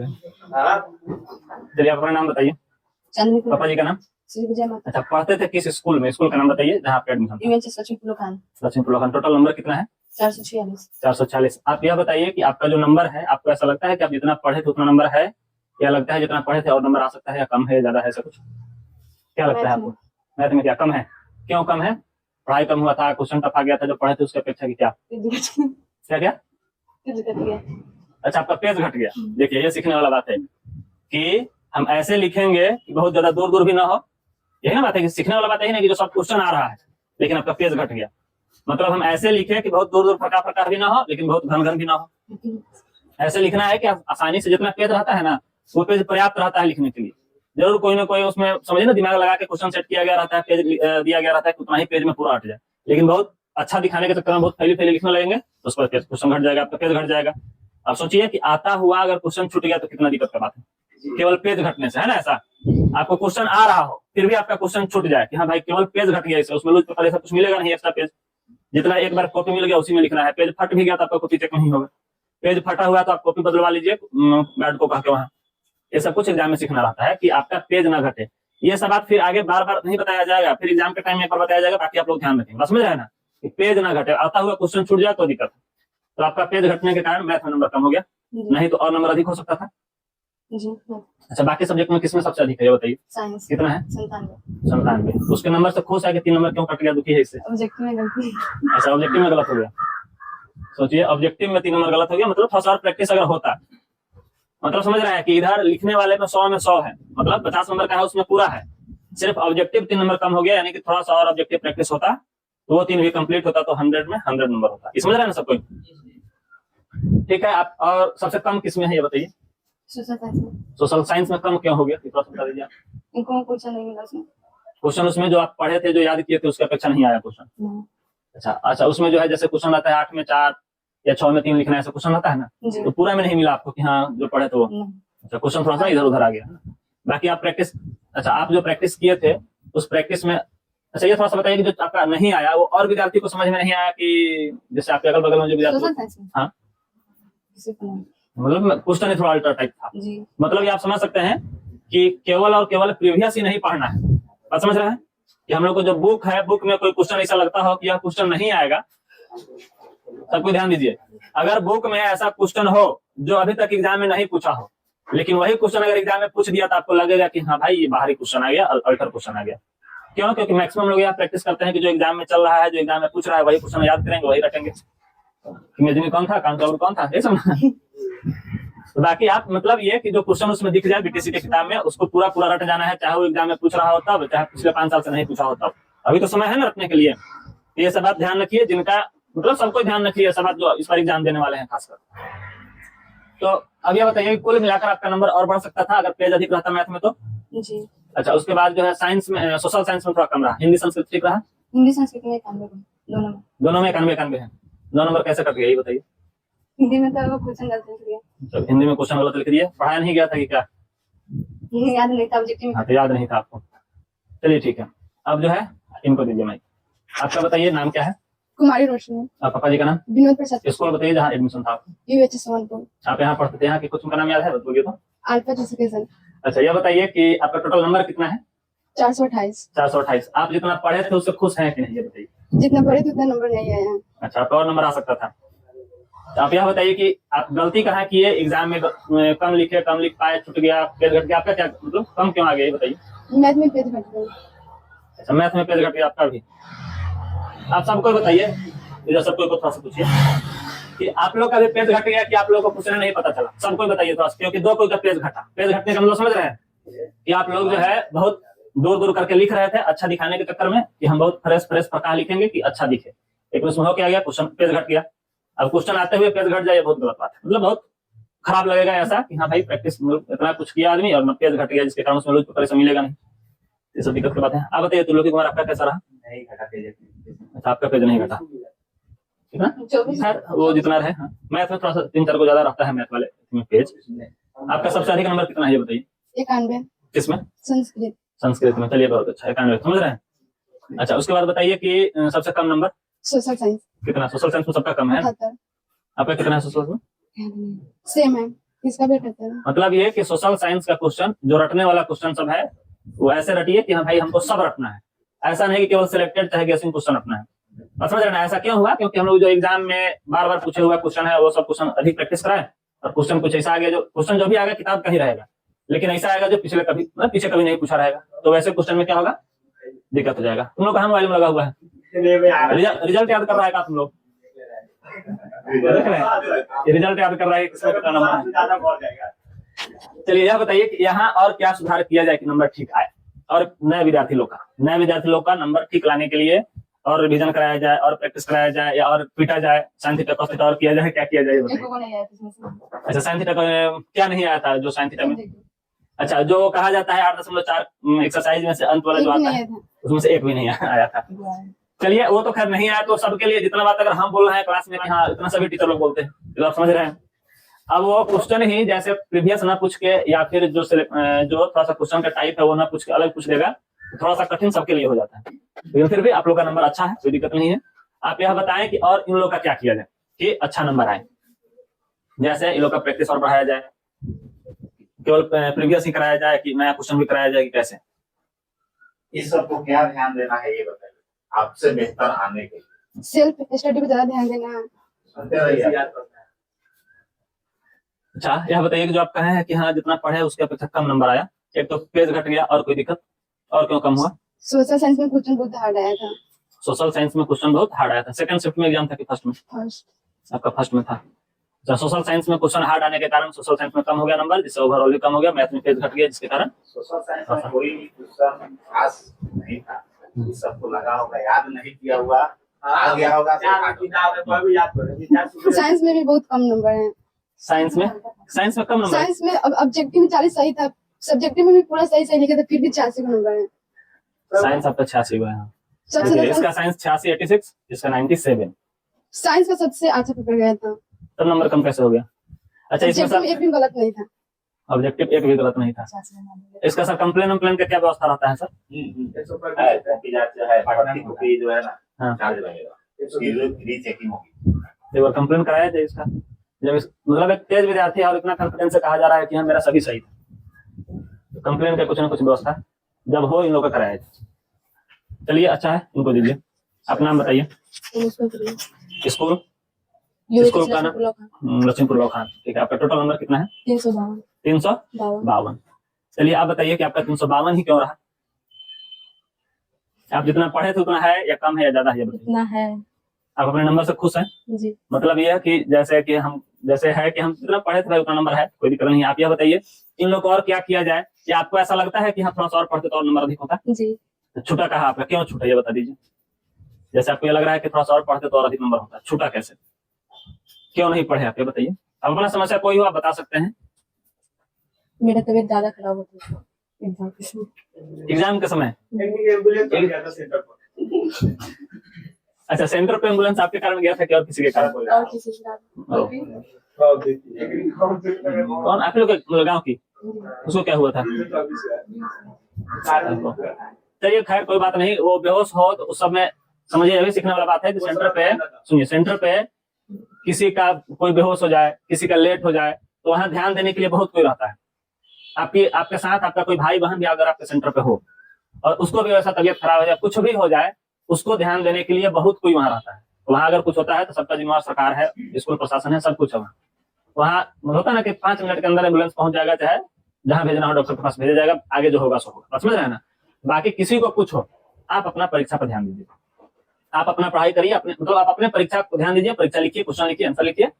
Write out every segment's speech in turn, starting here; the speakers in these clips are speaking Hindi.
चलिए आप अपना नाम बताइए। चांदनी पापा जी का नाम? श्री विजय माता। अच्छा, पढ़ते थे किस स्कूल में? स्कूल का नाम बताइए जहाँ पे एडमिशन था। UNC Sachin Pulokhan. Sachin Pulokhan. Total number कितना है? 446। 446। आप यह बताइए कि आपका जो नंबर है, आपको ऐसा लगता है कि आप जितना पढ़े थे उतना नंबर है, या लगता है जितना पढ़े थे और नंबर आ सकता है, या कम है, ज्यादा है, ऐसा कुछ क्या लगता है आपको? मैथ में क्या कम है? क्यों कम है? पढ़ाई कम हुआ था, क्वेश्चन टफ आ गया था जो पढ़े थे उसकी अपेक्षा की? क्या क्या क्या? अच्छा, आपका पेज घट गया। देखिए, ये सीखने वाला बात है कि हम ऐसे लिखेंगे कि बहुत ज्यादा दूर दूर भी ना हो। यही ना बात है कि सीखने वाला बात यही ना कि जो सब क्वेश्चन आ रहा है लेकिन आपका पेज घट गया। मतलब हम ऐसे लिखे कि बहुत दूर दूर फटा फटा भी ना हो लेकिन बहुत घन घन भी ना हो। ऐसे लिखना है कि आसानी से जितना पेज रहता है ना, वो पेज पर्याप्त रहता है लिखने के लिए। जरूर कोई ना कोई उसमें समझिए ना, दिमाग लगा के क्वेश्चन सेट किया गया रहता है, पेज दिया गया रहता है कि उतना ही पेज में पूरा हट जाए। लेकिन बहुत अच्छा दिखाने के चक्कर में बहुत फैली फैली लिखने लगेंगे तो उस पर क्वेश्चन घट जाएगा, आपका पेज घट जाएगा। अब सोचिए कि आता हुआ अगर क्वेश्चन छूट गया तो कितना दिक्कत का बात है, केवल पेज घटने से, है ना। ऐसा आपको क्वेश्चन आ रहा हो फिर भी आपका क्वेश्चन छूट जाए कि हाँ भाई केवल पेज घट गया, इससे उसमें लूज पेपर ऐसा कुछ मिलेगा नहीं, एक्स्ट्रा पेज जितना एक बार कॉपी मिल गया उसी में लिखना है। पेज फट भी गया तो आपका कॉपी चेक नहीं होगा। पेज फटा हुआ तो आप कॉपी बदलवा लीजिए गार्ड को कह के वहां। ये सब कुछ एग्जाम में सीखना रहता है कि आपका पेज ना घटे। ये सब बात फिर आगे बार बार नहीं बताया जाएगा, फिर एग्जाम के टाइम में एक बार बताया जाएगा, ताकि आप लोग ध्यान रखें। समझ रहे हैं ना कि पेज ना घटे, आता हुआ क्वेश्चन छूट जाए तो दिक्कत है। तो आपका पेज घटने के कारण मैथ में नंबर कम हो गया, नहीं तो और नंबर अधिक हो सकता था। अच्छा, बाकी सब्जेक्ट में किसमें सबसे अधिक है ये बताइए? साइंस। कितना है? 97। उसके नंबर से खुश है कि 3 नंबर क्यों कट गया, दुखी है इससे? ऑब्जेक्टिव में गलती। अच्छा, ऑब्जेक्टिव में गलत हो गया। सोचिए, ऑब्जेक्टिव में 3 नंबर गलत हो गया, मतलब थोड़ा सा और प्रैक्टिस अगर होता, मतलब समझ रहे हैं कि इधर लिखने वाले में 100 में 100 है, मतलब 50 नंबर का है उसमें पूरा है, सिर्फ ऑब्जेक्टिव 3 नंबर कम हो गया, यानी कि थोड़ा सा और ऑब्जेक्टिव प्रैक्टिस होता तो वो 3 भी कंप्लीट होता तो 100 में 100 नंबर होता। समझ रहे हैं ना सब कोई? ठीक है। आप और सबसे कम किसमें है ये बताइए? सोशल साइंस में कम क्यों हो गया, बता दीजिए। क्वेश्चन नहीं मिला उसमें। क्वेश्चन उसमें जो आप पढ़े थे, जो याद किए थे, उसकी अपेक्षा नहीं आया क्वेश्चन। अच्छा, उसमें जो है जैसे क्वेश्चन आता है 8 में 4 या 6 में 3 लिखना है, ऐसा क्वेश्चन आता है ना, तो पूरा में नहीं मिला आपको कि हाँ जो पढ़े तो वो। अच्छा, क्वेश्चन थोड़ा सा इधर उधर आ गया। बाकी आप प्रैक्टिस, अच्छा आप जो प्रैक्टिस किए थे उस प्रैक्टिस में, अच्छा ये थोड़ा सा बताइए कि जो आपका नहीं आया वो और विद्यार्थी को समझ में नहीं आया कि जैसे आपके अगल बगल में जो विद्यार्थी, हाँ मतलब क्वेश्चन ही थोड़ा अल्टर टाइप था। मतलब ये आप समझ सकते हैं कि केवल और केवल प्रीवियस ही नहीं पढ़ना है। बात समझ रहे हैं कि हम लोग को जो बुक है, बुक में कोई क्वेश्चन ऐसा लगता हो कि यह क्वेश्चन नहीं आएगा, सबको ध्यान दीजिए। अगर बुक में ऐसा क्वेश्चन हो जो अभी तक एग्जाम में नहीं पूछा हो, लेकिन वही क्वेश्चन अगर एग्जाम में पूछ दिया तो आपको लगेगा कि हाँ भाई ये बाहरी क्वेश्चन आ गया, अल्टर क्वेश्चन आ गया। क्यों? क्योंकि मैक्सिमम लोग यहाँ प्रैक्टिस करते हैं कि जो एग्जाम में चल रहा है, जो एग्जाम में पूछ रहा है, वही क्वेश्चन याद करेंगे, वही रटेंगे। इमेजिनी कौन था, काउंटर कौन था, ये सब। तो बाकी आप मतलब ये कि जो क्वेश्चन उसमें दिख जाए बीटीसी के किताब में, उसको पूरा पूरा रट जाना है, चाहे वो एग्जाम में पूछ रहा होता हो, चाहे पिछले 5 साल से नहीं पूछा होता। अभी तो समय है ना रटने के लिए। ये सब बात ध्यान रखिए, जिनका मतलब सबको ध्यान रखिए, सब बात जो इस बार एग्जाम देने वाले हैं खासकर। तो अब ये बताइए कुल मिलाकर आपका नंबर और बढ़ सकता था अगर पेज अधिक रहता मैथ में तो? जी। अच्छा, उसके बाद जो है साइंस में, सोशल साइंस में थोड़ा कम रहा, हिंदी संस्कृत ठीक रहा? हिंदी संस्कृत में 91, दोनों में 91 है। 2 नंबर कैसे कट गए ये बताइए? हिंदी में तो क्वेश्चन गलत लिख दिया। हिंदी में क्वेश्चन गलत लिख दिया, पढ़ाया नहीं गया था कि क्या? याद नहीं था, ऑब्जेक्टिव में। हाँ, तो याद नहीं था आपको। चलिए ठीक है, अब जो है इनको दीजिए माइक। आपका बताइए नाम क्या है? कुमारी रोशनी। पापा जी का नाम? विनोद प्रसाद। स्कूल बताइए जहाँ एडमिशन था आपका? यूएचएस सोनपुर। आप यहाँ पढ़ते थे, यहाँ के कुछ का नाम याद है, बताइए तो। Alpha education. अच्छा, ये बताइए कि आपका टोटल नंबर कितना है? 428। 428। आप जितना पढ़े थे उससे खुश हैं कि नहीं ये बताइए? जितना पढ़े थे उतना नंबर नहीं आया। अच्छा, तो और नंबर आ सकता था। तो आप यह बताइए कि आप गलती कहाँ किए एग्जाम में, कम लिखे, कम लिख पाए, छूट गया, पेज घट गया, आपका क्या मतलब कम क्यों आ गया ये बताइए? मैथ में पेज घट गया। अच्छा, मैथ में पेज घट गया आपका भी। आप सबको बताइए, इधर सबको थोड़ा सा पूछिए कि आप लोग का भी पेज घट गया कि आप लोगों को कुछ नहीं पता चला? सबको बताइए थोड़ा, क्योंकि 2 कोई का पेज घटा। पेज घटने का हम लोग समझ रहे हैं कि आप लोग जो है बहुत दूर दूर करके लिख रहे थे अच्छा दिखाने के चक्कर में कि हम बहुत फ्रेश फ्रेश पका लिखेंगे कि अच्छा दिखे, लेकिन उसमें हो क्या गया, क्वेश्चन पेज घट गया। अब क्वेश्चन आते हुए पेज घट जाए, बहुत गलत बात है, मतलब बहुत खराब लगेगा ऐसा कि हाँ भाई प्रैक्टिस इतना कुछ किया आदमी और पेज घट गया, जिसके कारण उसमें लूज पेपर मिलेगा नहीं। ये सब दिक्कत की बात है। आप बताइए त्रिलोकी कुमार आपका कैसा रहा? नहीं घटा पेज। अच्छा, आपका पेज नहीं घटा, ठीक है, वो जितना रहे। हाँ, मैथ में थोड़ा सा 3-4 को ज्यादा रहता है मैथ वाले में पेज। आपका सबसे अधिक नंबर कितना है ये बताइए? 91। किसमें? संस्कृत। संस्कृत में। चलिए बहुत अच्छा, 91 समझ रहे हैं। अच्छा, उसके बाद बताइए कि सबसे कम नंबर? Social science. कितना? सोशल साइंस में सबका कम है। 78। आपका कितना है सोशल में? सेम है। इसका भी रहता है। मतलब ये कि सोशल साइंस का क्वेश्चन जो रटने वाला क्वेश्चन सब है वो ऐसे रटिए कि हाँ भाई हमको सब रटना है, ऐसा नहीं कि केवल सिलेक्टेड चाहे गेसिंग क्वेश्चन रटना है। और समझ रहे ना, ऐसा क्यों हुआ? क्योंकि हम लोग जो एग्जाम में बार बार पूछे हुआ क्वेश्चन है वो सब क्वेश्चन अधिक प्रैक्टिस कराए, और क्वेश्चन कुछ ऐसा आ गया जो क्वेश्चन जो भी आएगा किताब का ही रहेगा, लेकिन ऐसा आएगा जो पिछले कभी पीछे कभी नहीं पूछा रहेगा, तो वैसे क्वेश्चन में क्या होगा, दिक्कत हो जाएगा। तुम लोग कहाँ मोबाइल में लगा हुआ है? रिजल्ट याद कर रहा है का तुम लोग? रिजल्ट याद कर रहा है किसमें कितना नंबर है? चलिए यह बताइए कि यहाँ और क्या सुधार किया जाए कि नंबर ठीक आए, और नए विद्यार्थी लोग का नंबर ठीक लाने के लिए और रिवीजन कराया जाए और प्रैक्टिस कराया जाए या और पीटा जाए, साइन थीटा cos थीटा और किया जाए, क्या किया जाए एक को नहीं आया था इसमें से। अच्छा साइन थीटा क्या नहीं आया था जो साइन थीटा में? अच्छा जो कहा जाता है 8.4 एक्सरसाइज में से अंत वाला एक जो भी आता नहीं है आया था। उसमें से एक भी नहीं आया था। चलिए वो तो खैर नहीं आया, तो सबके लिए जितना बात अगर हम बोल रहे हैं क्लास में कि हाँ इतना सभी टीचर लोग बोलते हैं, तो आप समझ रहे हैं। अब वो क्वेश्चन ही जैसे प्रीवियस ना पूछ के या फिर जो थोड़ा सा क्वेश्चन का टाइप है वो ना पूछ के अलग पूछ देगा, थोड़ा सा कठिन सबके लिए हो जाता है, लेकिन फिर भी आप लोग का नंबर अच्छा है, कोई दिक्कत नहीं है। आप यह बताएं कि और इन लोग का क्या किया जाए कि अच्छा नंबर आए। जैसे इन लोग का प्रैक्टिस और बढ़ाया जाए, केवल प्रीवियस ही कराया जाए कि नया क्वेश्चन भी कराया जाए कि कैसे? इस सबको क्या ध्यान देना है ये बताइए, आपसे बेहतर आने के लिए। सेल्फ स्टडी पे ज्यादा ध्यान देना है। अच्छा यह बताइए कि जो आप कहे हैं कि हाँ जितना पढ़े उसके अपेक्षा कम नंबर आया, एक तो पेज घट गया और कोई दिक्कत, और क्यों कम हुआ? सोशल साइंस में क्वेश्चन बहुत हार्ड आया था। सोशल साइंस में क्वेश्चन बहुत हार्ड आया था। सेकंड शिफ्ट में एग्जाम था कि फर्स्ट में? फर्स्ट। आपका फर्स्ट में था। अच्छा सोशल साइंस में क्वेश्चन हार्ड आने के कारण सोशल साइंस में कम हो गया नंबर, जिससे ओवरऑल भी कम हो गया, मैथ में पेज घट गया जिसके कारण सोशल साइंस में कोई क्वेश्चन खास नहीं था, सबको लगा होगा, याद नहीं किया हुआ, आ गया होगा। साइंस में भी बहुत कम नंबर है। साइंस में कम नंबर? साइंस में ऑब्जेक्टिव में 40 सही था, सब्जेक्टिव में भी पूरा सही लिखा था, फिर भी 86 का नंबर है। साइंस आपका 86 हुआ है। सबसे ज्यादा इसका साइंस 86 86, इसका 97। साइंस का सबसे अच्छा पेपर गया था। तब नंबर कम कैसे हो गया? अच्छा इसमें ऑब्जेक्टिव में सर एक भी गलत नहीं था। ऑब्जेक्टिव एक भी गलत नहीं था। इसका सर कंप्लेन का क्या व्यवस्था रहता है सर? जो है ना हाँ। चार्ज लगेगा, उसकी रीचेकिंग होगी। एक बार कंप्लेन कराया जाए इसका, जब मतलब एक तेज विद्यार्थी है और इतना कॉन्फिडेंस से कहा जा रहा है कि हाँ मेरा सभी सही था, तो कंप्लेन का कुछ ना कुछ व्यवस्था जब हो इन लोग का कराया जाए। चलिए अच्छा है, इनको दीजिए। अपना नाम बताइए। स्कूल का नाम लक्ष्मीपुर लौखान। ठीक है, आपका टोटल नंबर कितना है? 352। चलिए आप बताइए कि आपका 352 ही क्यों रहा? आप जितना पढ़े थे उतना है या कम है या ज्यादा है? इतना है। आप अपने नंबर से खुश हैं? जी। मतलब यह है कि जैसे हम जितना पढ़े थे उतना नंबर है, कोई दिक्कत नहीं है। आप यह बताइए इन लोग को और क्या किया जाए, या आपको ऐसा लगता है कि हाँ थोड़ा सा और पढ़ते तो और नंबर अधिक होता? जी। तो छूटा कहा आपका, क्यों छूटा ये बता दीजिए। जैसे आपको ये लग रहा है कि थोड़ा सा और पढ़ते तो और अधिक नंबर होता, छूटा कैसे, क्यों नहीं पढ़े आप ये बताइए। अब अपना समस्या कोई हो आप बता सकते हैं। मेरा तबीयत ज्यादा खराब होती है एग्जाम के समय। अच्छा सेंटर पे एम्बुलेंस आपके कारण गया था कि और किसी के कारण? और किसी के कारण। कौन आप लोग गाँव की? उसको क्या हुआ था? चलिए खैर कोई बात नहीं, वो बेहोश हो तो उस समय समझिए अभी सीखने वाला बात है कि सेंटर पे किसी का कोई बेहोश हो जाए, किसी का लेट हो जाए, तो वहां ध्यान देने के लिए बहुत कोई रहता है। आपके साथ आपका कोई भाई बहन भी अगर आपके सेंटर पे हो और उसको भी वैसा तबियत खराब हो जाए, कुछ भी हो जाए, उसको ध्यान देने के लिए बहुत कोई वहां रहता है। वहां अगर कुछ होता है तो सबका जिम्मेवार सरकार है, स्कूल प्रशासन है, सब कुछ है। वहाँ होता ना कि 5 मिनट के अंदर एम्बुलेंस पहुंच जाएगा, चाहे जहां भेजना हो डॉक्टर के पास भेजा जाएगा, आगे जो होगा सो होगा। समझ रहे हैं ना। बाकी किसी को कुछ हो, आप अपना परीक्षा पर ध्यान दीजिए, आप अपना पढ़ाई करिए, मतलब आप अपने परीक्षा को ध्यान दीजिए, परीक्षा लिखिए, क्वेश्चन लिखिए, आंसर लिखिए,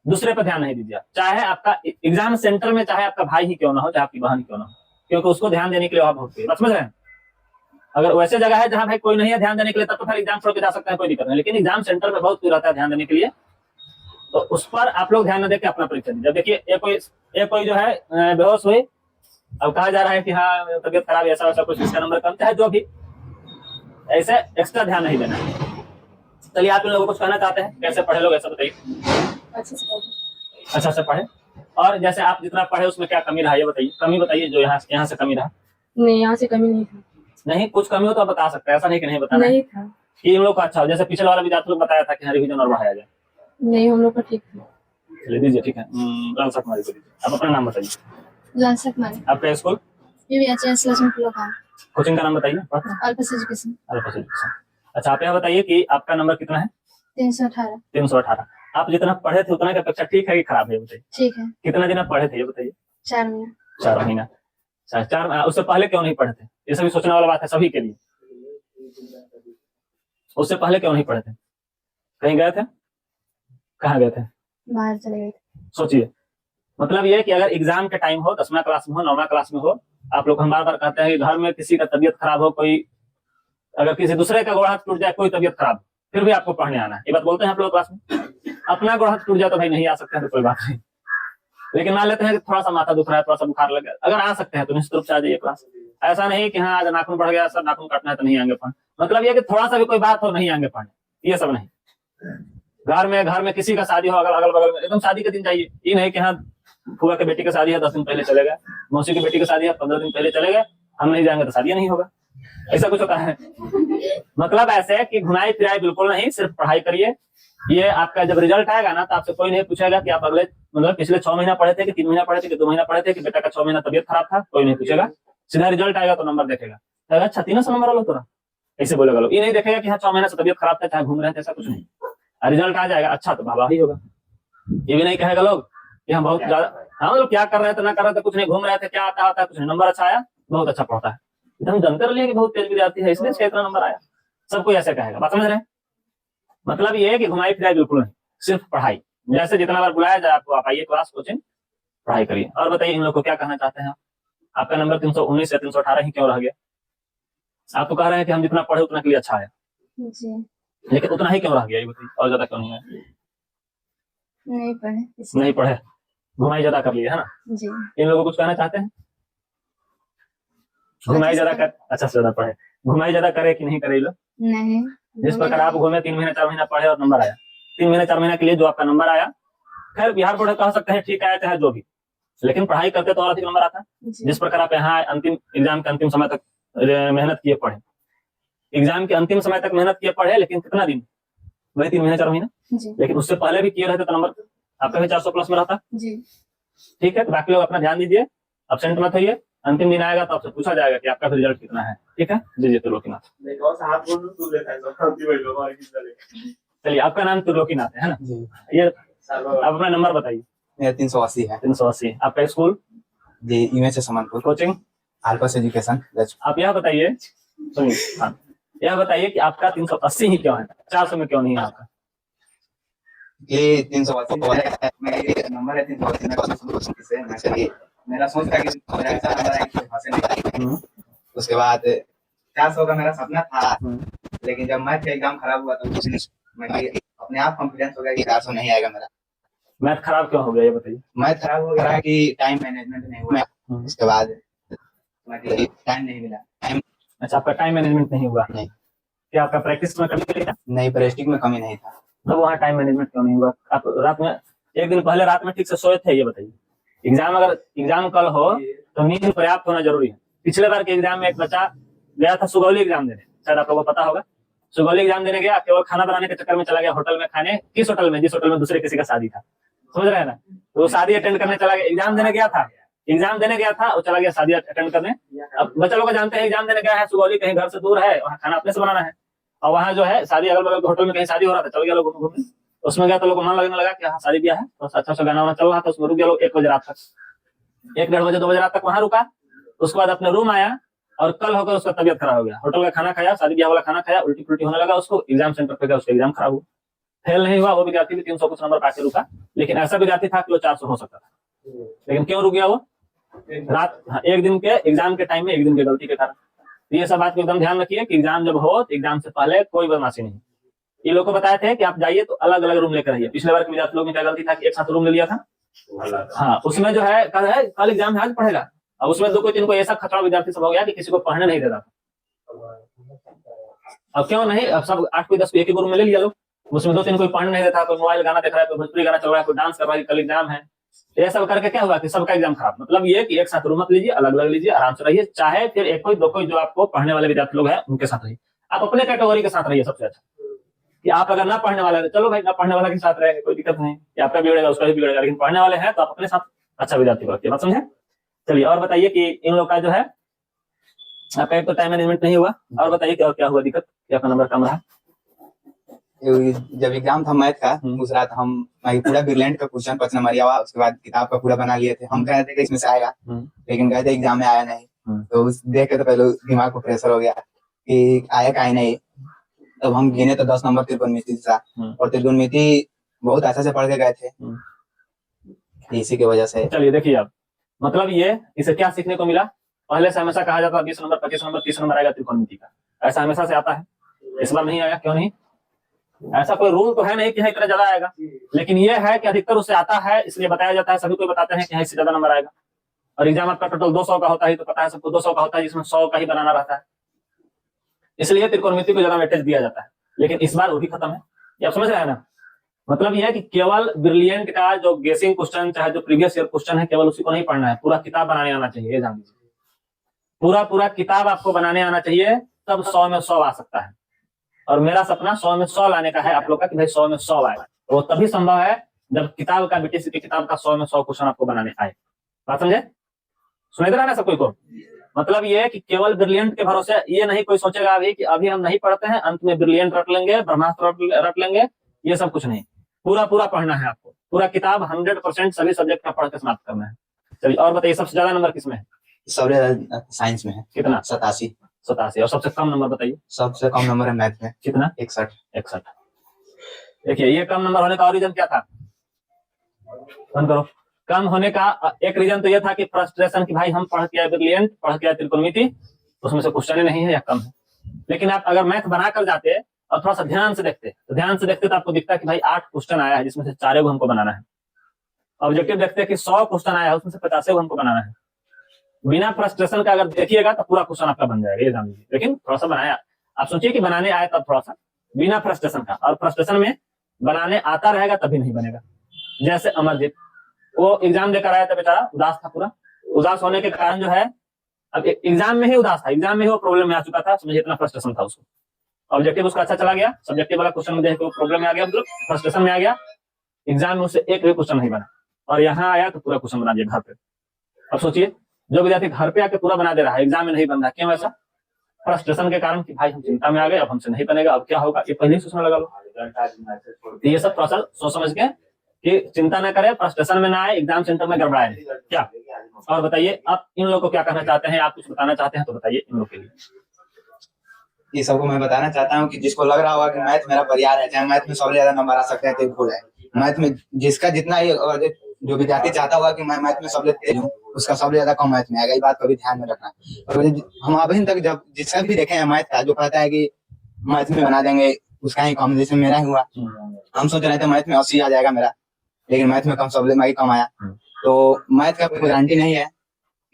दूसरे पर ध्यान नहीं दीजिए। चाहे आपका एग्जाम सेंटर में चाहे आपका भाई ही क्यों ना हो, चाहे आपकी बहन ही क्यों ना हो, क्योंकि उसको ध्यान देने के लिए वहां बहुत समझ रहे हैं। अगर वैसे जगह है जहां भाई कोई नहीं है ध्यान देने के लिए, तब तो फिर एग्जाम छोड़ के जा सकते हैं, कोई दिक्कत नहीं। लेकिन एग्जाम सेंटर में बहुत कोई रहता है ध्यान देने के लिए, तो उस पर आप लोग ध्यान न देके अपना परीक्षा दीजिए। देखिए ये कोई जो है बेहोश हुई, अब कहा जा रहा है कि हाँ तबियत खराब ऐसा वैसा कुछ, इसका नंबर कम चाहे जो भी, ऐसे एक्स्ट्रा ध्यान नहीं देना है। चलिए आप इन लोगों को कुछ कहना चाहते हैं, कैसे पढ़े लोग ऐसा बताइए। अच्छा से पढ़े, और जैसे आप जितना पढ़े उसमें क्या कमी रहा ये बताइए, कमी बताइए जो यहाँ से कमी रहा। नहीं, यहाँ से कमी नहीं था। नहीं कुछ कमी हो तो आप बता सकते हैं, ऐसा नहीं कि नहीं बताना नहीं था कि इन लोग का अच्छा हो। जैसे पिछले वाला विद्यार्थी लोग बताया था कि रिवीजन और बढ़ाया जाए। नहीं, हम लोग का ठीक था। चलिए दीजिए, ठीक है। लालसा कुमारी को दीजिए। आप अपना नाम बताइए। लालसा कुमारी, आपका स्कूल, UVHS लक्ष्मीपुर गाँव, कोचिंग का नाम बताइए। Alps education, Alps education. अच्छा, आप यह बताइए कि आपका नंबर कितना है? 318। 318। आप जितना पढ़े थे उतना की अपेक्षा ठीक है कि खराब है, बताइए। ठीक है। कितना दिन आप पढ़े थे ये बताइए? 4 महीना। 4 महीना। चार, उससे पहले क्यों नहीं पढ़े थे? ये सभी सोचने वाला बात है सभी के लिए। उससे पहले क्यों नहीं पढ़े थे? कहीं गए थे? कहाँ गए थे? बाहर चले गए थे। सोचिए, मतलब ये है कि अगर एग्जाम के टाइम हो, 10वीं क्लास में हो, 9वीं क्लास में हो, आप लोग हम बार बार कहते हैं कि घर में किसी का तबीयत खराब हो, कोई अगर किसी दूसरे का गोड़ हाथ टूट जाए, कोई तबीयत खराब, फिर भी आपको पढ़ने आना है। ये बात बोलते हैं आप लोग क्लास में। अपना गोड़ हाथ टूट जाए तो भाई नहीं आ सकते हैं तो कोई बात नहीं, लेकिन मान लेते हैं कि थोड़ा सा माथा दुख रहा है, थोड़ा सा बुखार लग गया, अगर आ सकते हैं तो निश्चित रूप से आ जाइए क्लास। ऐसा नहीं कि हाँ आज नाखून बढ़ गया सर, नाखून काटना है तो नहीं आएंगे पढ़ने। मतलब ये कि थोड़ा सा भी कोई बात हो नहीं आएंगे पढ़ने, ये सब नहीं। घर में किसी का शादी हो, अगल बगल में, एकदम शादी के दिन जाइए। ये नहीं कि हाँ फुआ के बेटी की शादी है 10 दिन पहले चले गए, मौसी की बेटी की शादी है 15 दिन पहले चले गए, हम नहीं जाएंगे तो शादी नहीं होगा, ऐसा कुछ होता है। मतलब ऐसे है कि घुमाई फिराई बिल्कुल नहीं, सिर्फ पढ़ाई करिए। ये आपका जब रिजल्ट आएगा ना तो आपसे कोई नहीं पूछेगा कि आप अगले मतलब पिछले 6 महीना पढ़े थे कि 3 महीना पढ़े थे कि 2 महीना पढ़े थे कि बेटा का 6 महीना तबियत खराब था, कोई नहीं पूछेगा। सीधा रिजल्ट आएगा तो नंबर देखेगा, अच्छा 300 नंबर वाला तोरा, ऐसे बोलेगा लोग। ये नहीं देखेगा कि हाँ 6 महीने से तबियत खराब था, चाहे घूम रहे थे, ऐसा कुछ नहीं। रिजल्ट आ जाएगा अच्छा तो वाह ही होगा। ये भी नहीं कहेगा लोग कि हम बहुत ज्यादा, हाँ मतलब क्या कर रहे थे ना कर रहे थे, कुछ नहीं, घूम रहे थे, क्या आता है कुछ नहीं, नंबर अच्छा आया, बहुत अच्छा पढ़ता है, हम जानते रहिए कि बहुत तेज विद्यार्थी है इसलिए इसका इतना नंबर आया, सब कोई ऐसे कहेगा। बात समझ रहे हैं? मतलब ये है कि घुमाई फिराई बिल्कुल नहीं, सिर्फ पढ़ाई। जैसे जितना बार बुलाया जाए आपको, आप आइए क्लास, कोचिंग, पढ़ाई करिए। और बताइए इन लोग को क्या कहना चाहते हैं? आपका नंबर 319 या 318 ही क्यों रह गया? आप तो कह रहे हैं कि हम जितना पढ़े उतना के लिए अच्छा है जी, लेकिन उतना ही क्यों रह गया ये बताइए, और ज्यादा क्यों नहीं है? नहीं पढ़े इसलिए। नहीं पढ़े, घुमाई ज्यादा कर लिए है ना। जी, इन लोगों को कुछ कहना चाहते हैं? घुमाई ज्यादा कर, अच्छा से ज्यादा पढ़े, घुमाई ज्यादा करे कि नहीं करे लोग? नहीं। जिस प्रकार आप घूमे 3 महीने 4 महीना पढ़े और नंबर आया, 3 महीने 4 महीने के लिए जो आपका नंबर आया, खैर बिहार बोर्ड कह सकते हैं ठीक आया चाहे जो भी, लेकिन पढ़ाई करते तो और अधिक नंबर आता है। जिस प्रकार आप यहाँ अंतिम एग्जाम के अंतिम समय तक मेहनत किए पढ़े, एग्जाम के अंतिम समय तक मेहनत किए पढ़े, लेकिन कितना दिन? वही 3 महीने 4 महीना, लेकिन उससे पहले भी किए रहते तो नंबर आपका भी 400 प्लस में रहता। ठीक है, तो बाकी लोग अपना ध्यान दीजिए, अब्सेंट मत होइए। अंतिम दिन आएगा तो आपसे पूछा जाएगा कि आपका रिजल्ट कितना है। ठीक है, दीजिए त्रिलोकीनाथ। चलिए, आपका नाम त्रिलोकीनाथ है ना? ये आप अपना नंबर बताइए। मेरा 380 है। 380। आपका स्कूल? जी, UVHS Samanpur. Coaching? Alps education. आप यह बताइए, सुनिए, हाँ, यह बताइए कि आपका 380 ही क्यों है, 400 में क्यों नहीं है आपका? ये 380 नंबर है, 380 मेरा सोच था कि मेरा अच्छा नंबर आएगा, उसके बाद 400 का मेरा सपना था, लेकिन जब मैथ का एग्जाम खराब हुआ तो मैं अपने आप कॉन्फिडेंस हो गया कि 400 नहीं आएगा मेरा। मैथ खराब क्यों हो गया ये बताइए? मैथ खराब हो गया कि टाइम मैनेजमेंट नहीं हुआ, उसके बाद टाइम नहीं मिला। अच्छा, आपका टाइम मैनेजमेंट नहीं हुआ? नहीं। क्या आपका प्रैक्टिस में कमी था? नहीं, प्रैक्टिस में कमी नहीं था। तो वहाँ टाइम मैनेजमेंट क्यों नहीं हुआ? आप रात में, एक दिन पहले रात में ठीक से सोए थे ये बताइए? एग्जाम, अगर एग्जाम कल हो तो नींद पर्याप्त होना जरूरी है। पिछले बार के एग्जाम में एक बच्चा गया था सुगौली एग्जाम देने, शायद आप लोगों को पता होगा। सुगौली एग्जाम देने गया, केवल खाना बनाने के चक्कर में चला गया होटल में खाने। किस होटल में? जिस होटल में दूसरे किसी का शादी था, समझ रहे हैं ना? तो वो शादी अटेंड करने चला गया, एग्जाम देने गया था, वो चला गया शादी अटेंड करने। अब बच्चा लोग जानते हैं एग्जाम देने गया है सुगौली, कहीं घर से दूर है, वहाँ खाना अपने से बनाना है, और वहाँ जो है शादी अगल बगल होटल में कहीं शादी हो रहा था, चल गया लोग घूमने। उसमें गया तो लोग को मन लगने लगा कि हाँ शादी ब्याह है, तो अच्छा गाना वाना चल रहा था, उसमें रुक गया लोग 1 बजे रात तक, 1-1:30 बजे 2 बजे रात तक वहां रुका। उसके बाद अपने रूम आया और कल होकर उसका तबियत खराब हो गया, होटल का खाना खाया, शादी ब्याह वाला खाना खाया, उल्टी पुल्टी होने लगा उसको, एग्जाम सेंटर पे गया, उसका एग्जाम खराब हुआ, फेल नहीं हुआ। वो विद्यार्थी भी 300 कुछ नंबर पाके रुका, लेकिन ऐसा विद्यार्थी था कि वो 400 हो सकता था, लेकिन क्यों रुक गया वो? रात, एक दिन के एग्जाम के टाइम में एक दिन की गलती के कारण। ये सब बात को एकदम ध्यान रखिए कि एग्जाम जब हो तो एग्जाम से पहले कोई बदमाशी नहीं। ये लोग को बताए थे कि आप जाइए तो अलग अलग रूम लेकर आइए। पिछले बार के विद्यार्थी लोग में क्या गलती था कि एक साथ रूम ले लिया था, हाँ, उसमें जो है कल एग्जाम है आज पढ़ेगा, और उसमें 2 कोई 3 को ऐसा खतरा विद्यार्थी सब हो गया कि किसी को पढ़ने नहीं देता था। अब क्यों नहीं, अब सब 8 कोई 10 को एक ही रूम में ले लिया लोग, उसमें 2-3 कोई पढ़ने नहीं देता, कोई मोबाइल गाना देख रहा है, कोई भोजपुरी गाना चल रहा है, कोई डांस कर रहा है, कल एग्जाम है। ये सब करके क्या हुआ कि सबका एग्जाम खराब। मतलब ये कि एक साथ रूम मत लीजिए, अलग अलग लीजिए, आराम से रहिए, चाहे फिर 1 कोई 2 कोई जो आपको पढ़ने वाले विद्यार्थी लोग हैं उनके साथ रहिए, आप अपने कैटेगरी के साथ रहिए सबसे अच्छा। कि आप अगर ना पढ़ने वाला है, चलो भाई ना पढ़ने वाला के साथ रहेंगे, कोई दिक्कत नहीं कि आपका बिगड़ेगा उसका भी बिगड़ेगा, लेकिन पढ़ने वाले हैं तो आप अपने साथ अच्छा विद्यार्थी को रखिए। बात समझे? चलिए और बताइए कि इन लोग का जो है आपका एक तो टाइम मैनेजमेंट नहीं हुआ, और बताइए कि और क्या हुआ दिक्कत, कि आपका नंबर कम रहा? जब एग्जाम था मैथ का उस रात हम पूरा ब्रिलियंट का क्वेश्चन 5 नंबर हुआ, उसके बाद किताब का पूरा बना लिए थे। हम कह रहे थे कि इसमें से आएगा, लेकिन कहे थे एग्जाम में आया नहीं। तो उस देख के तो पहले दिमाग को प्रेशर हो गया कि आया काहे नहीं। तब हम गिने तो 10 नंबर त्रिकोणमिति था, और त्रिकोणमिति बहुत अच्छा से पढ़ के गए थे, इसी की वजह से। चलिए देखिए आप, मतलब ये इसे क्या सीखने को मिला, पहले से हमेशा कहा जाता 20 नंबर 25 नंबर 30 नंबर आएगा त्रिकोणमिति का, ऐसा हमेशा से आता है, इस बार नहीं आया, क्यों नहीं? ऐसा कोई रूल तो है नहीं कि इतना ज्यादा आएगा, लेकिन ये है कि अधिकतर उससे आता है, इसलिए बताया जाता है, सभी को बताते हैं कि इससे ज्यादा नंबर आएगा। और एग्जाम आपका टोटल 200 का होता है, तो पता है सबको 200 का होता है, जिसमें 100 का ही बनाना रहता है, इसलिए त्रिकोणमिति को ज्यादा वेटेज दिया जाता है। लेकिन इस बार वो भी खत्म है, ये आप समझ रहे हैं ना? मतलब यह है कि केवल ब्रिलियंट का जो गेसिंग क्वेश्चन, चाहे जो प्रीवियस ईयर क्वेश्चन है, केवल उसी को नहीं पढ़ना है, पूरा किताब बनाने आना चाहिए, ये जान लीजिए। पूरा किताब आपको बनाने आना चाहिए, तब 100 में 100 आ सकता है। और मेरा सपना 100 में 100 लाने का है आप लोग का, कि भाई 100 में 100 आएगा। वो तभी संभव है जब किताब का, बीटीसी की किताब का 100 में 100 क्वेश्चन आपको बनाने आए। बात समझे? सुने दे रहा ना सब कोई को? मतलब ये है कि केवल ब्रिलियंट के भरोसे ये नहीं कोई सोचेगा अभी कि अभी हम नहीं पढ़ते हैं, अंत में ब्रिलियंट रट लेंगे, ब्रह्मास्त्र रट लेंगे, ये सब कुछ नहीं। पूरा पढ़ना है आपको, पूरा किताब 100% सभी सब्जेक्ट का पढ़ के समाप्त करना है। चलिए और बताइए, सबसे ज्यादा नंबर किसमें है? सबसे ज्यादा साइंस में है। कितना? 87। और सबसे कम नंबर बताइए? सबसे कम नंबर है मैथ में। कितना? 61। देखिए ये कम नंबर होने का और रीजन क्या था? बंद करो। कम होने का एक रीजन तो ये था कि फ्रस्ट्रेशन, कि भाई हम पढ़ के आए ब्रिलियंट, पढ़ के आए त्रिकोणमिति, उसमें से क्वेश्चन ही नहीं है या कम है। लेकिन आप अगर मैथ बना कर जाते और थोड़ा सा ध्यान से देखते तो आपको दिखता कि भाई 8 क्वेश्चन आया है, जिसमें से 4 को हमको बनाना है। ऑब्जेक्टिव देखते कि 100 क्वेश्चन आया है, उसमें से 50 को हमको बनाना है। बिना फ्रस्ट्रेशन का अगर देखिएगा तो पूरा क्वेश्चन आपका बन जाएगा, ये जान लीजिए। लेकिन थोड़ा सा बनाया, आप सोचिए कि बनाने आए तब थोड़ा सा, बिना फ्रस्ट्रेशन का, और फ्रस्ट्रेशन में बनाने आता रहेगा तभी नहीं बनेगा। जैसे अमरजीत, वो एग्जाम देकर आया था बेचारा, उदास था पूरा, उदास होने के कारण जो है, अब एग्जाम में ही उदास था, एग्जाम में ही वो प्रॉब्लम में आ चुका था, समझिए इतना फ्रस्ट्रेशन था उसको। ऑब्जेक्टिव उसका अच्छा चला गया, सब्जेक्टिव वाला क्वेश्चन में देख के वो प्रॉब्लम में आ गया, मतलब फ्रस्ट्रेशन में आ गया, एग्जाम में उससे एक भी क्वेश्चन नहीं बना, और यहाँ आया तो पूरा क्वेश्चन बना दिया घर पे। अब सोचिए, जो विद्यार्थी घर पे आके पूरा बना दे रहा है, एग्जाम में नहीं बन रहा, क्यों ऐसा? फ्रस्ट्रेशन के कारण कि भाई हम चिंता में आ गए, अब हमसे नहीं बनेगा, अब क्या होगा, ये पहले ही सोचने लगा लो। ये सब थोड़ा सा सोच समझ के कि चिंता न करें, फ्रस्ट्रेशन में ना आए, एग्जाम सेंटर में गड़बड़ाए क्या। और बताइए आप इन लोगों को क्या कहना चाहते हैं, आप कुछ बताना चाहते हैं तो बताइए इन लोगों के लिए। ये सबको मैं बताना चाहता हूँ कि जिसको लग रहा होगा कि मैथ मेरा परियार है, चाहे मैथ में सबसे ज्यादा नंबर आ सकते हैं, तो भूल है। मैथ में जिसका जितना ही, जो विद्यार्थी चाहता होगा कि मैं मैथ में सबसे तेज हूँ, उसका सबसे ज्यादा कम मैथ में आएगा, ये बात कभी ध्यान में रखना। और हम अभी तक जब जिसका भी देखे हैं मैथ का, जो कहता है कि मैथ में बना देंगे, उसका ही कम, जैसे मेरा ही हुआ। हम सोच रहे थे मैथ में 80 आ जाएगा मेरा, लेकिन मैथ में कम आया। तो मैथ का कोई गारंटी नहीं है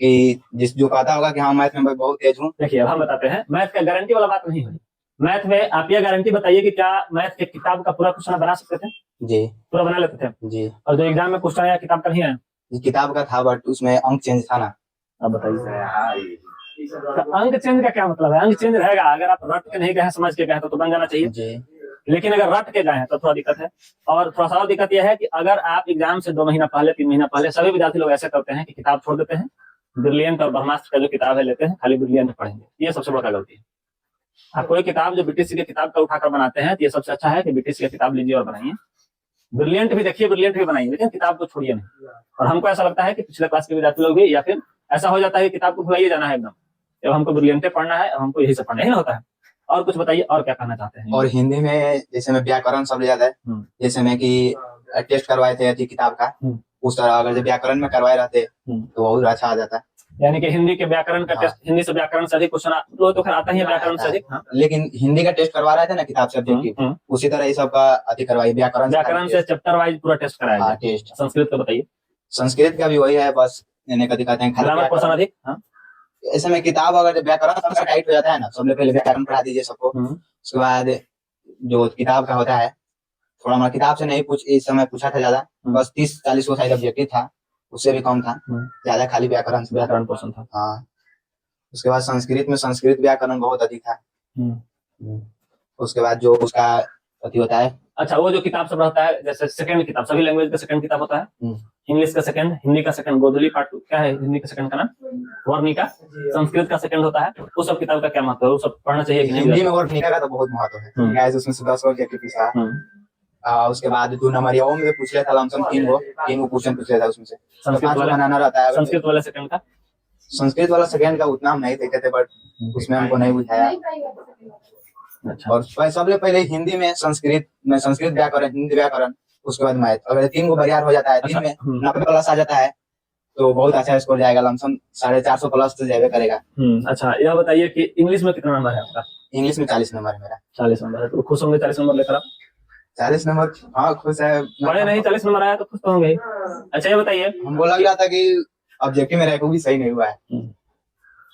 कि जो कहता होगा कि हाँ मैथ में मैं बहुत तेज हूँ। देखिए अब हम बताते हैं, मैथ का गारंटी वाला बात नहीं है। मैथ में आप ये गारंटी बताइए कि क्या मैथ के किताब का पूरा क्वेश्चन बना सकते थे? जी, पूरा बना लेते थे जी। और जो एग्जाम में क्वेश्चन आया किताब का नहीं आया? किताब का था, बट उसमें अंक चेंज था ना। अब बताइए, तो अंक चेंज का क्या मतलब है? अंक चेंज रहेगा, अगर आप रट के नहीं गए, समझ के गए तो बन जाना चाहिए जी। लेकिन अगर रट के गए हैं तो थोड़ा दिक्कत है। और थोड़ा सा और दिक्कत यह है कि अगर आप एग्जाम से 2 महीना पहले 3 महीना पहले, सभी विद्यार्थी लोग ऐसे करते हैं कि किताब छोड़ देते हैं, ब्रिलियंट और ब्रह्मास्त्र का जो किताब है लेते हैं, खाली ब्रिलियंट पढ़ेंगे, ये सबसे बड़ा गलती है। आप कोई किताब जो बीटीसी की किताब का उठाकर बनाते हैं, तो ये सबसे अच्छा है कि बीटीसी की किताब लीजिए और बनाइए, ब्रिलियंट भी देखिए, ब्रिलियंट भी बनाइए, लेकिन किताब को छोड़िए नहीं। और हमको ऐसा लगता है कि पिछले क्लास के विद्यार्थी लोग भी, या फिर ऐसा हो जाता है कि किताब को भुलाइए जाना है एकदम, जब हमको ब्रिलियंटे पढ़ना है, हमको यही सब पढ़ना ही होता है। और कुछ बताइए, और क्या कहना चाहते हैं? और हिंदी में जैसे मैं व्याकरण सब ज्यादा है, जैसे मैं कि टेस्ट करवाए थे किताब का, उस तरह अगर जब व्याकरण में करवाए रहते तो बहुत अच्छा आ जाता। यानी कि हिंदी के व्याकरण का टेस्ट, हिंदी से व्याकरण से अधिक क्वेश्चन वो तो खैर आता ही है, व्याकरण से अधिक। लेकिन हिंदी का टेस्ट करवा रहे थे ना किताब सब्जेक्टिव, उसी तरह ये सब का अधिक करवाई, व्याकरण से चैप्टर वाइज पूरा टेस्ट कराया टेस्ट। संस्कृत का बताइए? संस्कृत का भी वही है, बस दिखाते हैं ग्रामर पोर्शन अधिक। ऐसे में किताब अगर व्याकरण सबसे टाइट हो जाता है ना, सबसे पहले व्याकरण पढ़ा दीजिए सबको, उसके बाद जो किताब का होता है, थोड़ा हमारा किताब से नहीं इस समय पूछा था ज्यादा, बस 30-40 को शायद ऑब्जेक्टिव था, उससे भी कम था, ज्यादा खाली व्याकरण पोर्शन था। हाँ, उसके बाद संस्कृत में संस्कृत व्याकरण बहुत अधिक था। उसके बाद जो उसका अति होता है। अच्छा, वो जो किताब सब रहता है, जैसे सेकंड किताब, सभी लैंग्वेज का सेकंड किताब होता है, इंग्लिश का सेकंड, हिंदी का सेकंड, गोधुली पार्ट क्या है हिंदी का सेकंड का नाम, वर्णिका, संस्कृत का सेकंड होता है, वो सब किताब का क्या महत्व है, वो सब पढ़ना चाहिए कि नहीं? हिंदी में वर्णिका का तो बहुत महत्व है, गाइस उसमें से 10 ऑब्जेक्टिव पूछा। उसके बाद 2 नंबर या वो में पूछ लिया था लमसम 3 गो क्वेश्चन पूछ लिया था उसमें से। संस्कृत वाला बनाना रहता है। संस्कृत वाला सेकंड का, संस्कृत वाला सेकंड का उतना हम नहीं देखे थे, बट उसमें हमको नहीं बुझाया। अच्छा, और सबसे पहले हिंदी में संस्कृत व्याकरण, हिंदी व्याकरण, उसके बाद मैथ। अगर 3 गो बरियार हो जाता है, 3 में 90 प्लस आ जाता है तो बहुत अच्छा स्कोर जाएगा, लमसम 450 प्लस तो जाएगा करेगा। अच्छा, यह बताइए कि इंग्लिश में कितना नंबर है आपका? इंग्लिश में 40 नंबर है मेरा। 40 नंबर है, तो खुश होंगे 40 नंबर लेकर आप? 40 नंबर, हाँ खुश है। बड़े नहीं, 40 नंबर आया तो खुश तो होंगे ही। अच्छा, ये बताइए, हमको लग रहा था कि ऑब्जेक्टिव मेरा को भी सही नहीं हुआ है।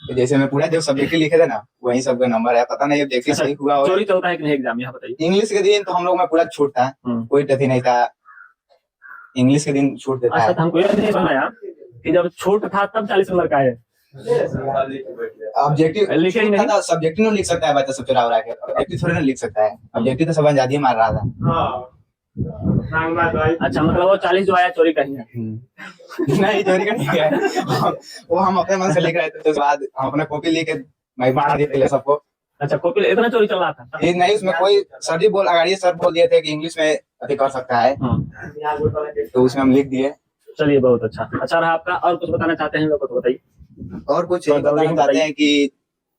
तो जैसे मैं पूरा जो सब्जेक्ट लिखे थे ना, वही सबका नंबर है, पता नहीं ऑब्जेक्टिव सही हुआ और चोरी चलता है कि नहीं एग्जाम, यहाँ बताइए। इंग्लिश के दिन तो हम लोग में पूरा छूट था, कोई टफी नहीं था। इंग्लिश के दिन छूट देता अच्छा, है। तो हमको यह नहीं सुनाया कि जब छूट था तब 40 नंबर का है। ऑब्जेक्टिव लिखे ही नहीं। सब्जेक्टिव लिख सकता है बच्चा सब चुरा उड़ा के, ऑब्जेक्टिव थोड़ी ना लिख सकता है। ऑब्जेक्टिव तो सब आजादी मार रहा था। अच्छा, मतलब वो 40 जो आया चोरी का ही है? नहीं, चोरी का नहीं है। वो हम अपने मन से लिख रहे थे, तो उसके बाद हम अपना कॉपी लेके मैं बाहर दे दिया सबको। अच्छा, कॉपी इतना चोरी चल रहा था? ये नहीं, उसमें कोई सर जी अगाड़ी सर बोल दिए थे कि इंग्लिश में अति कर सकता है, तो उसमें हम लिख दिए। चलिए, बहुत अच्छा। अच्छा रहा आपका। और कुछ बताना चाहते हैं लोग को तो बताइए। और कुछ बताना चाहते हैं कि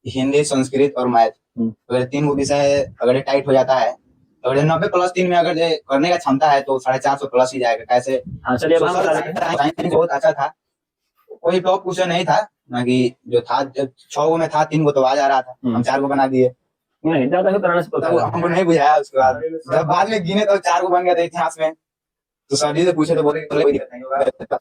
हिंदी, संस्कृत और मैथ, अगर 3 विषय अगर टाइट हो जाता है, अगर 90 प्लस 3 में अगर करने का क्षमता है तो 450 प्लस ही जाएगा। कैसे? हाँ, चलिए, अब हम बता देते हैं। साइंस बहुत अच्छा था, कोई टॉप क्वेश्चन नहीं था ना, कि जो था 6 गो में था 3 गो तो आ जा रहा था, हम 4 गो बना दिए। नहीं, ज्यादा ही बनाने से तो तब हमको नहीं बुझाया। उसके बाद जब बाद में गिने तो 4 गो बन गया था इतिहास में, तो सर जी से पूछे तो बोले कोई दिक्कत नहीं होगा।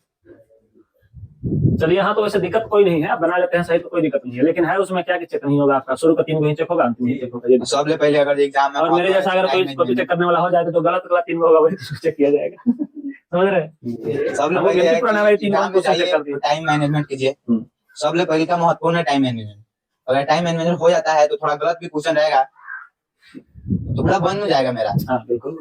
चलिए, हाँ, तो वैसे दिक्कत कोई नहीं है, आप बना लेते हैं सही तो कोई दिक्कत नहीं है, लेकिन है उसमें क्या कि चेक नहीं होगा आपका, शुरू का 3 गो ही चेक होगा, अंतिम ही चेक होगा। ये सबसे पहले अगर एग्जाम में और मेरे जैसा अगर कोई कॉपी चेक करने वाला हो जाए तो गलत 3 गो होगा, वही चेक किया जाएगा। समझ रहे हैं? सबसे पहले टाइम मैनेजमेंट कीजिए। सबसे पहले का महत्वपूर्ण है टाइम मैनेजमेंट। अगर टाइम मैनेजमेंट हो जाता है तो थोड़ा गलत भी क्वेश्चन रहेगा तो पूरा बंद हो जाएगा मेरा। हाँ, बिल्कुल।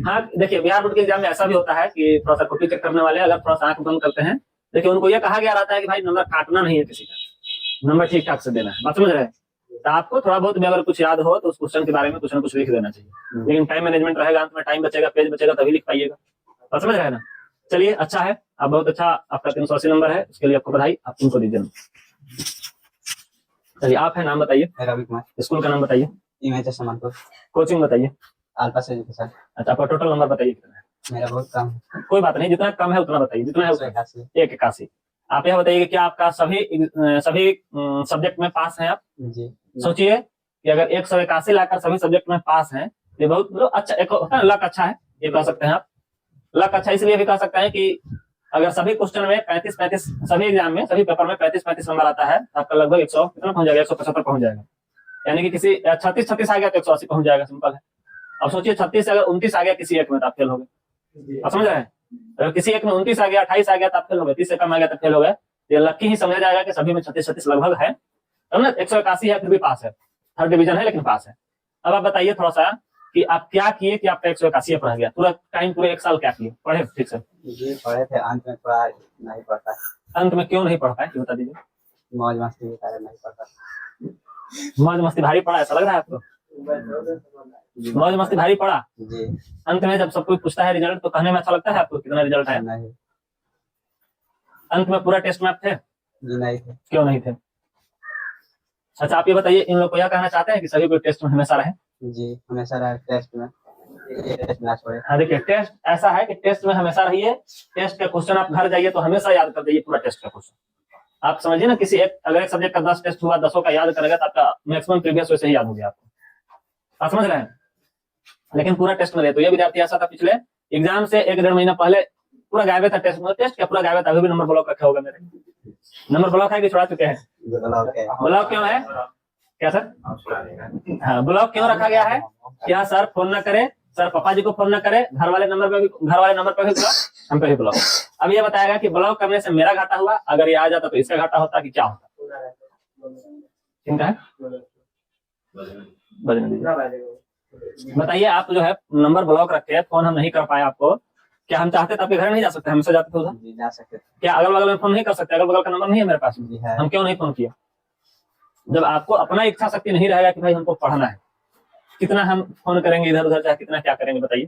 हाँ, देखिए, बिहार बोर्ड के एग्जाम में ऐसा भी होता है कि थोड़ा सा कॉपी चेक करने वाले अगर थोड़ा सा आंख बंद करते हैं, देखिए उनको ये कहा गया रहता है कि भाई नंबर काटना नहीं है किसी का, नंबर ठीक ठाक से देना है। बात समझ रहे हैं? तो आपको थोड़ा बहुत भी अगर कुछ याद हो तो उस क्वेश्चन के बारे में कुछ ना कुछ लिख देना चाहिए, लेकिन टाइम मैनेजमेंट रहेगा, अंत में टाइम बचेगा, पेज बचेगा, तभी लिख पाइएगा। बात समझ रहे हैं ना? चलिए, अच्छा है, आप बहुत अच्छा, आपका 380 नंबर है, उसके लिए आपको बधाई, आप इनको दीजिए। चलिए, आप है, नाम बताइए, रवि कुमार, स्कूल का नाम बताइए, कोचिंग बताइए, अल्फा से एजुकेशन। अच्छा, आपका टोटल नंबर बताइए कितना है? मेरा बहुत कम है। कोई बात नहीं, जितना कम है उतना बताइए, जितना है उतना। 181। आप यह बताइए कि क्या आपका सभी सब्जेक्ट में पास हैं आप? जी। सोचिए कि अगर 181 लाकर सभी सब्जेक्ट में पास हैं, ये बहुत मतलब अच्छा, एक होता है लक अच्छा है, ये कह सकते हैं आप। लक अच्छा इसलिए भी कह सकते हैं कि अगर सभी क्वेश्चन में 35 सभी एग्जाम में सभी पेपर में 35 नंबर आता है, आपका लगभग 100 कितना पहुंच जाएगा, 175 पहुंच जाएगा। यानी कि किसी 36 आ गया तो 180 पहुंच जाएगा, सिंपल है। अब सोचिए 36 अगर 29 आ गया किसी एक में तो आप फेल हो गए। आप समझ रहे हैं? अगर किसी एक में 29 आ गया, 28 आ गया तो आप फेल हो गए, 30 से कम आ गया तो फेल हो गए। ये लकी ही समझा जाएगा कि सभी में 36 लगभग है, तब ना 181 है, फिर भी पास है, 3rd डिवीजन है लेकिन पास है। अब आप बताइए थोड़ा सा कि आप क्या किए कि आपका 181 पढ़ गया, पूरा टाइम, पूरे 1 साल क्या किए, पढ़े ठीक से? जी पढ़े थे, अंत में थोड़ा नहीं पढ़ता। अंत में क्यों नहीं पढ़ पाए, बता दीजिए। मौज मस्ती के कारण नहीं पढ़ता। मौज मस्ती भारी पड़ा, ऐसा लग रहा है आपको? मौज मस्ती भारी पड़ा जी। अंत में जब सब कोई पूछता है रिजल्ट तो कहने में अच्छा लगता है आपको कितना रिजल्ट आया? नहीं। अंत में पूरा टेस्ट में आप थे? जी नहीं थे। क्यों नहीं थे? अच्छा, आप ये बताइए, इन लोग को यह कहना चाहते हैं कि सभी कोई टेस्ट में हमेशा रहे? जी हमेशा रहे टेस्ट में, टेस्ट ना छोड़े। हाँ, देखिए, टेस्ट ऐसा है कि टेस्ट में हमेशा रहिए। टेस्ट का क्वेश्चन आप घर जाइए तो हमेशा याद कर दीजिए पूरा टेस्ट का क्वेश्चन। आप समझिए ना, किसी एक अगर एक सब्जेक्ट का 10 टेस्ट हुआ, 10 का याद करेगा तो आपका मैक्सिमम प्रीवियस वैसे ही याद हो गया आपको। आप समझ रहे हैं? लेकिन पूरा टेस्ट में रहे। तो ये विद्यार्थी ऐसा था, पिछले एग्जाम से 1-1.5 महीना पहले पूरा गायब था टेस्ट में। टेस्ट क्या पूरा गायब था, अभी भी नंबर ब्लॉक रखा होगा मेरे। नंबर ब्लॉक है कि छुड़ा चुके हैं? ब्लॉक क्यों है? क्या सर? हाँ, ब्लॉक क्यों रखा गया है? क्या सर फोन ना करे, सर पापा जी को फोन ना करे, घर वाले नंबर पे भी ब्लॉक, हम पे भी ब्लॉक। अब ये बताएगा कि ब्लॉक करने से मेरा घाटा हुआ, अगर ये आ जाता तो इसका घाटा होता कि क्या होता? चिंता है, बजने दीजिए। बताइए, आप जो है नंबर ब्लॉक रखे हैं, फोन हम नहीं कर पाए आपको, क्या हम चाहते तो आपके घर नहीं जा सकते, हमेशा जाते थे उधर? जी जा सकते क्या अगल बगल में फोन नहीं कर सकते? अगल बगल का नंबर नहीं है मेरे पास में, जी है। हम क्यों नहीं फोन किया? जब आपको अपना इच्छा शक्ति नहीं रहेगा कि भाई हमको पढ़ना है, कितना हम फोन करेंगे इधर उधर, चाहे कितना क्या करेंगे बताइए?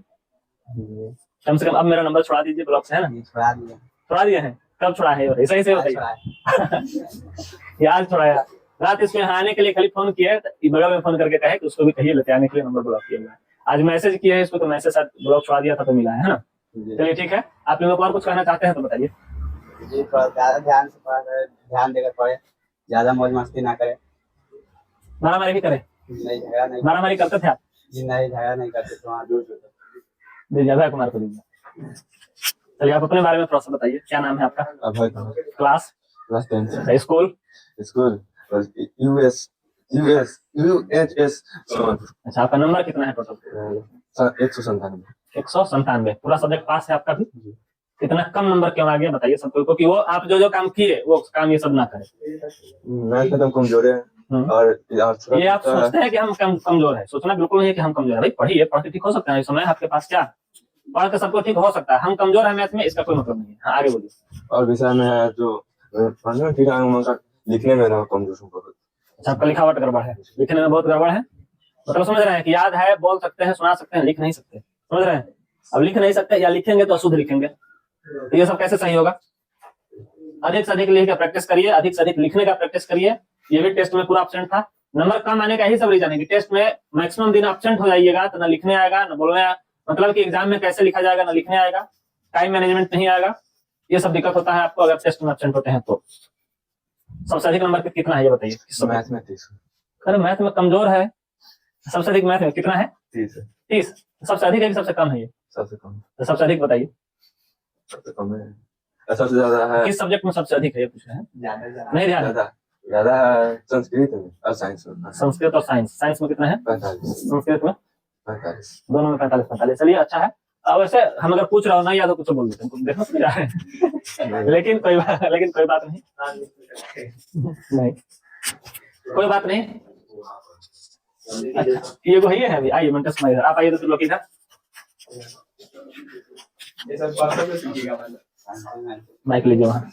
जी कम से कम अब मेरा नंबर छुड़ा दीजिए ब्लॉक से, है ना? जी छुड़ा दिया। छुड़ा दिए हैं? कब छुड़ा है ये सही से बताइए। याद छुड़ाया, रात इसमें आने के लिए खाली फोन किया, बगल में फोन करके कहे कि उसको भी कहिए लेते आने के लिए, नंबर ब्लॉक किया गया। आज मैसेज किया है इसको, तो मैसेज साथ ब्लॉक छुड़ा दिया था तो मिला है ना? चलिए ठीक है, आप लोगों को और कुछ कहना चाहते हैं तो बताइए। जी थोड़ा ज्यादा ध्यान से पढ़ा करें, ध्यान देकर पढ़े, ज्यादा मौज मस्ती ना करे। मारामारी भी करे? नहीं झगड़ा नहीं, मारामारी करते थे आप? जी नहीं झगड़ा नहीं करते तो वहाँ दूर होते। दीजिए अभय कुमार को दीजिए। चलिए आप अपने बारे में थोड़ा सा बताइए, क्या नाम है आपका? Abhay Kumar, class? Class 10 school? School UHS Sonpur. अच्छा, आपका नंबर कितना है टोटल? 197। 197। पूरा सब्जेक्ट पास है आपका भी? इतना कम नंबर क्यों आ गया बताइए सबको, क्योंकि वो आप जो जो काम किए वो काम ये सब ना करें। मैथ में तो कमजोर है और ये आप सोचते हैं कि हम कमजोर है? सोचना बिल्कुल नहीं है कि हम कमजोर है। भाई पढ़िए, पढ़ के ठीक हो सकते हैं, इस समय आपके पास क्या पढ़ के सबको ठीक हो सकता है। हम कमजोर है मैथ में, इसका कोई मतलब नहीं है। हाँ, आगे बोलिए। और विषय में है जो पढ़ने में ठीक है, मगर लिखने में ना कमजोर हूँ बहुत। अच्छा, आपका लिखावट गड़बड़ है, लिखने में बहुत गड़बड़ है, मतलब समझ रहे हैं कि याद है, बोल सकते हैं, सुना सकते हैं, लिख नहीं सकते, समझ रहे हैं? अब लिख नहीं सकते या लिखेंगे तो अशुद्ध लिखेंगे, तो ये सब कैसे सही होगा? अधिक से अधिक लिख के प्रैक्टिस करिए, अधिक से अधिक लिखने का प्रैक्टिस करिए। ये भी टेस्ट में पूरा एब्सेंट था, नंबर कम आने का ही सब रीजन है कि टेस्ट में मैक्सिमम दिन एब्सेंट हो जाइएगा तो ना लिखने आएगा ना बोलने, मतलब कि एग्जाम में कैसे लिखा जाएगा ना लिखने आएगा, टाइम मैनेजमेंट नहीं आएगा, ये सब दिक्कत होता है आपको अगर टेस्ट में एब्सेंट होते हैं तो। सबसे अधिक नंबर कितना है ये बताइए? मैथ में 30। अरे मैथ में कमजोर है, सबसे अधिक मैथ में कितना है? 30 है। 30। सबसे अधिक है कि सबसे कम है ये? सबसे कम। तो सबसे अधिक बताइए। सबसे कम है, सबसे ज्यादा है। किस सब्जेक्ट में सबसे अधिक है ये पूछ रहे हैं? नहीं ध्यान है। ज्यादा है संस्कृत में और साइंस में। संस्कृत और साइंस। साइंस में कितना है? 45। संस्कृत में 45। दोनों में 45-45। चलिए अच्छा है। अब वैसे हम अगर पूछ रहा हूँ ना याद हो कुछ बोल देते हैं, देखो समझ रहा है। लेकिन कोई बात नहीं, नहीं कोई बात नहीं। अच्छा, ये वही है अभी। आइए मिनट समय आप आइए तो लोग इधर। ये सब बातों में सीखिएगा। माइक लीजिए वहाँ।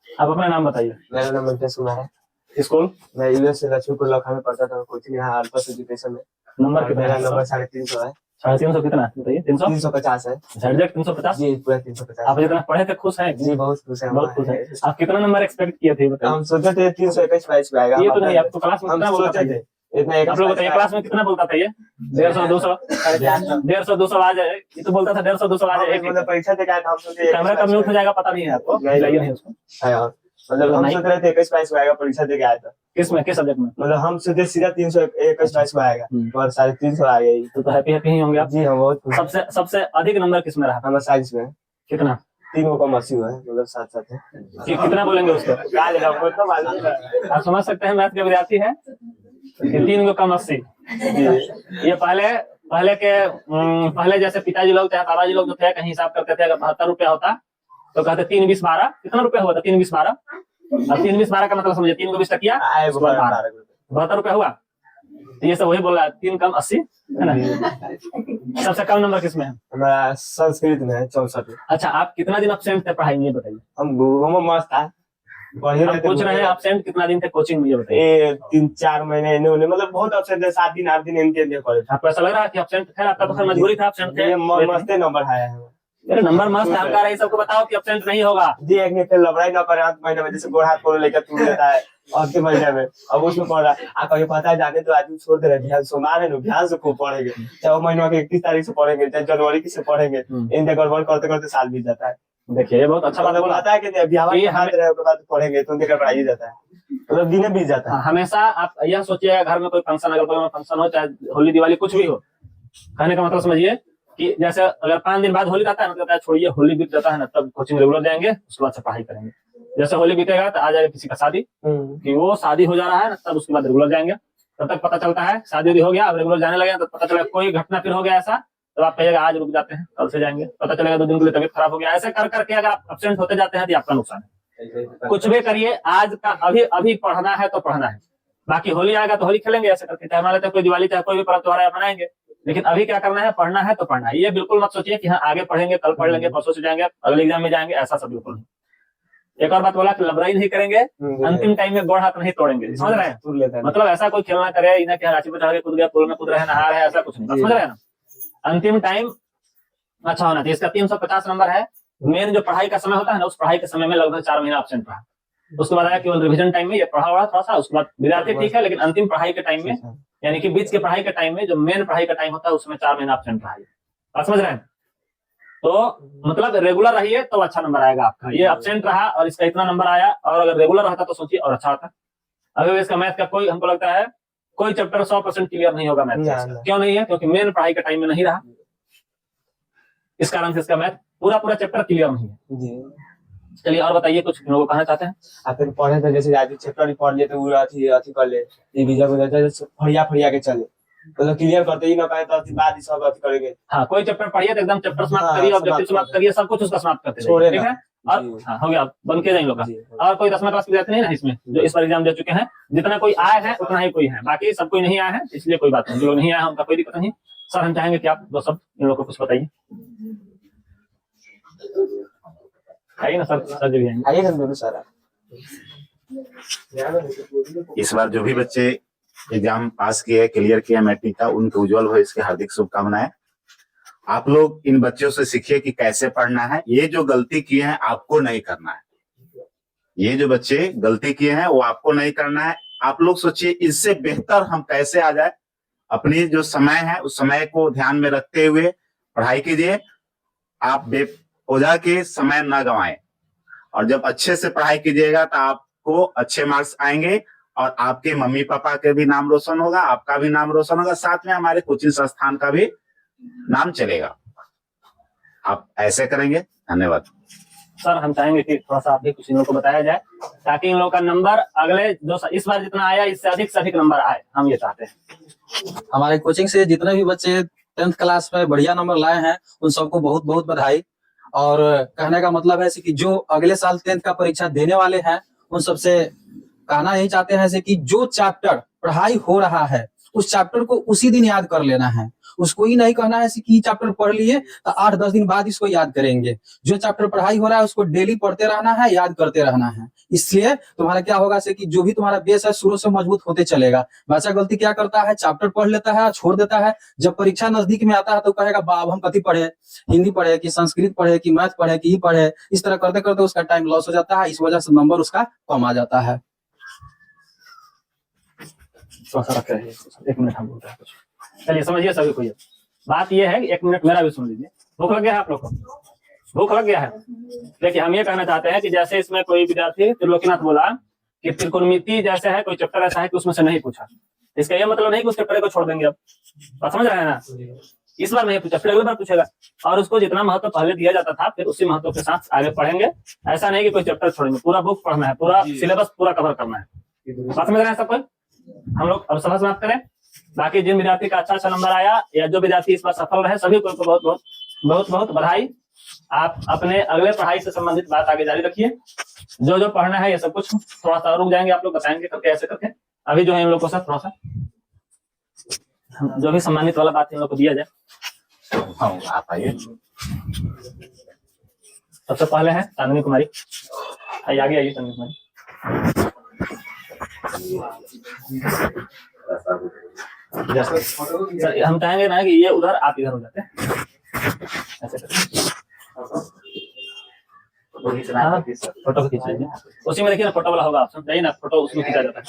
आप अपना नाम बताइए। मेरा नाम मुकेश कुमार है। स्कूल? मैं यूएस से लक्ष्मीपुर लखा में पढ़ता था, कोचिंग यहाँ अल्पस एजुकेशन में। नंबर कितना मेरा है? नंबर 350 है। 350 कितना बताइए? 300? 350 है। एग्जैक्ट 350? जी पूरा 350। आप जितना पढ़े थे खुश हैं? जी बहुत खुश है, बहुत खुश है। आप कितना नंबर एक्सपेक्ट किए थे बताइए? हम सोचे थे 321 बाईस पे आएगा। ये तो नहीं, आपको क्लास में हम कितना बोलता सोचे था? थे इतना। एक आप लोग बताइए क्लास में कितना बोलता था ये? 150 200 150 200 आ जाए, ये तो बोलता था 150 200 आ जाए। मतलब परीक्षा देकर आया था, हम सोचे कैमरा कब म्यूट हो जाएगा पता नहीं है आपको? लाइए नहीं उसको। मतलब हम सोच रहे थे 21 बाईस में आएगा, परीक्षा देके आया था। किस सब्जेक्ट में? मतलब हम सोचे सीधा 321 बाईस में आएगा और 350 आ गया। तो हैप्पी ही होंगे आप। जी हम बहुत खुश। सबसे अधिक नंबर किसमें रहा? हमारा साइंस में कितना? 3 को कम 80 हुआ है, मतलब साथ साथ है। कितना बोलेंगे उसको? आप समझ सकते हैं मैथ के विद्यार्थी है, 3 को कम 80। ये पहले जैसे पिताजी लोग चाहे बाबाजी लोग जो थे कहीं हिसाब करते थे, अगर 72 रुपया होता तो कहते 3 20 12। कितना रुपया हुआ था? 3 20 12। अब 3 20 12 का मतलब समझिए, 3 को 20 टकिया 72 रुपया हुआ। तो ये सब वही बोल रहा है, 3 कम 80 है ना? सबसे कम नंबर किसमें है? हमारा संस्कृत में है 64। अच्छा, आप कितना दिन एब्सेंट थे पढ़ाई में ये बताइए? हम मस्त था, हम पूछ रहे हैं एब्सेंट कितना दिन थे कोचिंग में ये बताइए? ये 3-4 महीने इन्होंने, मतलब बहुत एब्सेंट है, 7 दिन 8 दिन इनके कॉलेज। आपको ऐसा लग रहा है कि एब्सेंट थे? आपका तो खैर मजबूरी था, एब्सेंट थे। मस्त नंबर आया है मेरे नंबर मस्त है, हम कह रहे हैं सबको बताओ कि एब्सेंट नहीं होगा। जी। एक ने फिर लड़ाई ना करे अंत महीने में, जैसे गोड़ हाथ को लेकर टूट जाता है और के महीने में, अब उसमें पढ़ रहा है। आपको ये पता है जाने तो आज छोड़ दे रहे, ध्यान सोमवार है ना, ध्यान से खूब पढ़ेंगे, चाहे वो महीनों के 31 तारीख से पढ़ेंगे चाहे जनवरी की से पढ़ेंगे, इन गड़बड़ करते करते साल बीत जाता है। देखिए ये बहुत अच्छा बात बोला। आता है कि उसके बाद पढ़ेंगे तो उनके पढ़ाई जाता है, मतलब दिन बीत जाता है। हमेशा आप यह सोचिएगा, घर में कोई फंक्शन, अगर बगल में फंक्शन हो, चाहे होली दिवाली कुछ भी हो, कहने का मतलब समझिए कि जैसे अगर 5 दिन बाद होली आता है ना, तो कहता है छोड़िए होली बीत जाता है ना, तब कोचिंग रेगुलर जाएंगे, उसके बाद से पढ़ाई करेंगे। जैसे होली बीतेगा तो आ जाएगा किसी का शादी, कि वो शादी हो जा रहा है ना, तब उसके बाद रेगुलर जाएंगे। तब तक पता चलता है शादी हो गया, अब रेगुलर जाने लगे, तो पता चलेगा कोई घटना फिर हो गया ऐसा, तो आप कहिएगा आज रुक जाते हैं, कल से जाएंगे। पता चलेगा 2 दिन के लिए तबीयत खराब हो गया। ऐसे कर करके अगर आप एब्सेंट होते जाते हैं तो आपका नुकसान है। कुछ भी करिए, आज का अभी पढ़ना है तो पढ़ना है, बाकी होली आएगा तो होली खेलेंगे ऐसे करके, चाहे मान लेते हैं कोई दिवाली चाहे कोई भी पर्व त्योहार मनाएंगे। लेकिन अभी क्या करना है, पढ़ना है तो पढ़ना है। ये बिल्कुल मत सोचिए कि हाँ आगे पढ़ेंगे, कल पढ़ लेंगे, परसों से जाएंगे, अगले एग्जाम में जाएंगे, ऐसा सब बिल्कुल नहीं। एक और बात बोला कि लबराई नहीं करेंगे, अंतिम टाइम में गोड़ हाथ नहीं तोड़ेंगे, समझ रहे हैं? मतलब ऐसा कोई खेलना करे इन्हें कि रांची पे चढ़ के कूद गया, पुल में कूद रहे हैं, नहा रहे हैं, ऐसा कुछ नहीं, समझ रहे हैं ना? अंतिम टाइम अच्छा होना चाहिए। इसका 350 नंबर है। मेन जो पढ़ाई का समय होता है ना, उस पढ़ाई के समय में लगभग 4 महीना एब्सेंट रहा। उसके बाद आया केवल रिवीजन टाइम में ये पढ़ा हुआ थोड़ा सा, उसके बाद विद्यार्थी ठीक है, लेकिन अंतिम पढ़ाई के टाइम में, यानी कि बीच के पढ़ाई के टाइम में जो मेन पढ़ाई का टाइम होता है उसमें 4 महीना एब्सेंट रहा। बात समझ रहे हैं? तो मतलब रेगुलर रहिए तो अच्छा नंबर आएगा आपका। ये एब्सेंट रहा और इसका इतना नंबर आया, और अगर रेगुलर रहता तो सोचिए और अच्छा होता। अगर इसका मैथ का कोई, हमको लगता है कोई चैप्टर 100% क्लियर नहीं होगा मैथ का। क्यों नहीं है? क्योंकि मेन पढ़ाई का टाइम में नहीं रहा, इस कारण से इसका मैथ पूरा चैप्टर क्लियर नहीं है। चलिए और बताइए, कुछ लोग कहना चाहते हैं? आप पढ़े तो जैसे आज चैप्टर नहीं पढ़ लिए तो अथी कर ले, रिवीजन हो जाता है, फरिया के चले, मतलब क्लियर करते ही ना पाए तो बाद ही सब अथी करेंगे। हाँ, कोई चैप्टर पढ़िए तो एकदम चैप्टर समाप्त करिए, ऑब्जेक्टिव समाप्त करिए, सब कुछ उसका समाप्त करते छोड़े रहिए, ठीक है? और हाँ, हो गया, बन के जाए लोग का। और कोई 10वीं क्लास विद्यार्थी नहीं ना इसमें जो इस बार एग्जाम दे चुके हैं? जितना कोई आए हैं उतना ही कोई है, बाकी सब कोई नहीं आया है, इसलिए कोई बात नहीं। जो लोग नहीं आए हैं उनका कोई दिक्कत नहीं। सर हम चाहेंगे कि आप दो सब इन लोगों को कुछ बताइए। आइए ना सर, सर जी आइए। आइए हम दोनों सारा। इस बार जो भी बच्चे एग्जाम पास किए, क्लियर किया मैट्रिक का, उनके उज्जवल भविष्य की हार्दिक शुभकामनाएं। आप लोग इन बच्चों से सीखिए कि कैसे पढ़ना है। ये जो गलती किए हैं आपको नहीं करना है। ये जो बच्चे गलती किए हैं वो आपको नहीं करना है। आप लोग सोचिए इससे बेहतर हम कैसे आ जाए। अपनी जो समय है उस समय को ध्यान में रखते हुए पढ़ाई कीजिए। आप बेवजह के समय न गंवाएं, और जब अच्छे से पढ़ाई कीजिएगा तो आपको अच्छे मार्क्स आएंगे, और आपके मम्मी पापा के भी नाम रोशन होगा, आपका भी नाम रोशन होगा, साथ में हमारे कोचिंग संस्थान का भी नाम चलेगा। आप ऐसे करेंगे। धन्यवाद सर। हम चाहेंगे कि थोड़ा सा आप भी कुछ इन लोगों को बताया जाए, ताकि इन लोगों का नंबर अगले जो इस बार जितना आया इससे अधिक नंबर आए, हम ये चाहते हैं। हमारे कोचिंग से जितने भी बच्चे 10th क्लास में बढ़िया नंबर लाए हैं उन सबको बहुत बहुत बधाई। और कहने का मतलब है कि जो अगले साल 10th का परीक्षा देने वाले हैं उन सबसे कहना यही चाहते हैं कि जो चैप्टर पढ़ाई हो रहा है उस चैप्टर को उसी दिन याद कर लेना है। उसको ही नहीं कहना है कि चैप्टर पढ़ लिए तो 8-10 दिन बाद इसको याद करेंगे। जो चैप्टर पढ़ाई हो रहा है उसको डेली पढ़ते रहना है, याद करते रहना है। इसलिए तुम्हारा क्या होगा कि जो भी तुम्हारा बेस है शुरू से मजबूत होते चलेगा। बच्चा गलती क्या करता है, चैप्टर पढ़ लेता है, छोड़ देता है। जब परीक्षा नजदीक में आता है तो कहेगा बाब हम कथी पढ़े, हिंदी पढ़े कि संस्कृत पढ़े कि मैथ पढ़े कि पढ़े। इस तरह करते करते उसका टाइम लॉस हो जाता है, इस वजह से नंबर उसका कम आ जाता है। एक मिनट हम बोलते हैं कुछ। चलिए समझिए सभी को, ये बात ये है कि 1 मिनट मेरा भी सुन लीजिए। भूख लग गया है आप लोग को? भूख लग गया है? देखिए हम ये कहना चाहते हैं कि जैसे इसमें कोई विद्यार्थी त्रिलोकीनाथ बोला कि त्रिकोणमिति जैसे है, कोई चैप्टर ऐसा है कि उसमें से नहीं पूछा, इसका ये मतलब नहीं कि उस चैप्टर को छोड़ देंगे। अब बात समझ रहे हैं ना? इस बार नहीं पूछा, फिर अगली बार पूछेगा, और उसको जितना महत्व पहले दिया जाता था फिर उसी महत्व के साथ आगे पढ़ेंगे। ऐसा नहीं कि कोई चैप्टर छोड़ेंगे, पूरा बुक पढ़ना है, पूरा सिलेबस पूरा कवर करना है। बात समझ रहे हैं सब कोई? हम लोग अब सभा समाप्त करें। बाकी जिन विद्यार्थी का अच्छा नंबर आया या जो विद्यार्थी इस बार सफल रहे सभी को बहुत बहुत बधाई। आप अपने अगले पढ़ाई से संबंधित बात आगे जारी रखिए। जो पढ़ना है ये सब कुछ थोड़ा सा रुक जाएंगे, आप लोग बताएंगे करके ऐसे करके। अभी जो है इन लोग को सब थोड़ा सा जो भी सम्मानित वाला बात इन लोग को दिया जाए। आप आइए। सबसे पहले है चांदनी कुमारी, आगे आइए चांदनी कुमारी। सर हम चाहेंगे ना कि ये उधर आप इधर हो जाते हैं, ऐसे फोटो खींच लीजिए। उसी में देखिए ना फोटो वाला होगा ऑप्शन, जाइए ना फोटो उसमें खींचा जाता है।